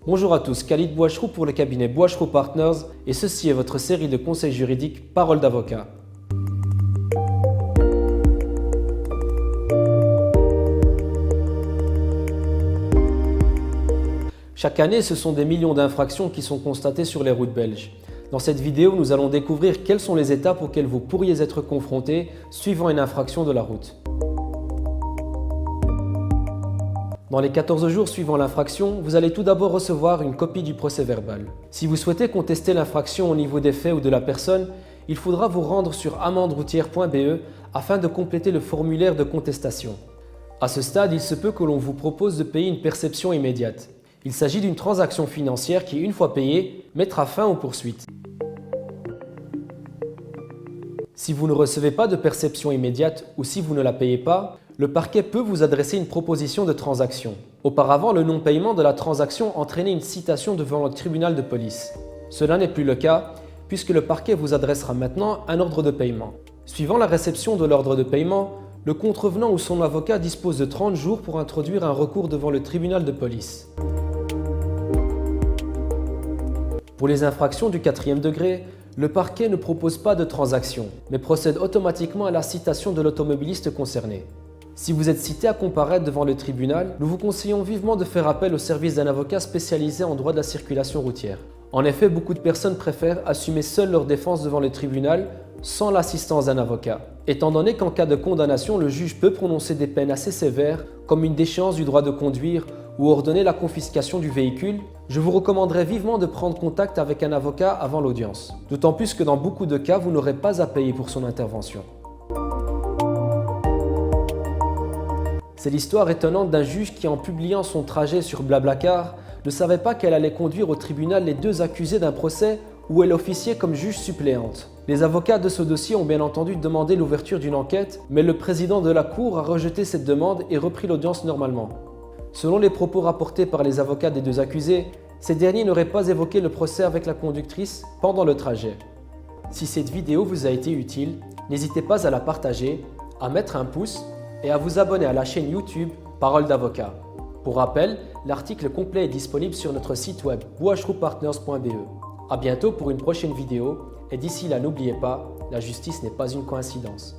Bonjour à tous, Khalid Bouachrou pour le cabinet Bouachrou Partners et ceci est votre série de conseils juridiques Parole d'avocat. Chaque année, ce sont des millions d'infractions qui sont constatées sur les routes belges. Dans cette vidéo, nous allons découvrir quelles sont les étapes auxquelles vous pourriez être confronté suivant une infraction de la route. Dans les 14 jours suivant l'infraction, vous allez tout d'abord recevoir une copie du procès-verbal. Si vous souhaitez contester l'infraction au niveau des faits ou de la personne, il faudra vous rendre sur amenderoutière.be afin de compléter le formulaire de contestation. À ce stade, il se peut que l'on vous propose de payer une perception immédiate. Il s'agit d'une transaction financière qui, une fois payée, mettra fin aux poursuites. Si vous ne recevez pas de perception immédiate ou si vous ne la payez pas, le parquet peut vous adresser une proposition de transaction. Auparavant, le non-paiement de la transaction entraînait une citation devant le tribunal de police. Cela n'est plus le cas puisque le parquet vous adressera maintenant un ordre de paiement. Suivant la réception de l'ordre de paiement, le contrevenant ou son avocat dispose de 30 jours pour introduire un recours devant le tribunal de police. Pour les infractions du 4e degré, le parquet ne propose pas de transaction, mais procède automatiquement à la citation de l'automobiliste concerné. Si vous êtes cité à comparaître devant le tribunal, nous vous conseillons vivement de faire appel au service d'un avocat spécialisé en droit de la circulation routière. En effet, beaucoup de personnes préfèrent assumer seules leur défense devant le tribunal sans l'assistance d'un avocat. Étant donné qu'en cas de condamnation, le juge peut prononcer des peines assez sévères, comme une déchéance du droit de conduire ou ordonner la confiscation du véhicule, je vous recommanderais vivement de prendre contact avec un avocat avant l'audience. D'autant plus que dans beaucoup de cas, vous n'aurez pas à payer pour son intervention. C'est l'histoire étonnante d'un juge qui, en publiant son trajet sur Blablacar, ne savait pas qu'elle allait conduire au tribunal les deux accusés d'un procès où elle officiait comme juge suppléante. Les avocats de ce dossier ont bien entendu demandé l'ouverture d'une enquête, mais le président de la cour a rejeté cette demande et repris l'audience normalement. Selon les propos rapportés par les avocats des deux accusés, ces derniers n'auraient pas évoqué le procès avec la conductrice pendant le trajet. Si cette vidéo vous a été utile, n'hésitez pas à la partager, à mettre un pouce et à vous abonner à la chaîne YouTube Parole d'avocat. Pour rappel, l'article complet est disponible sur notre site web bouachroupartners.be. A bientôt pour une prochaine vidéo et d'ici là n'oubliez pas, la justice n'est pas une coïncidence.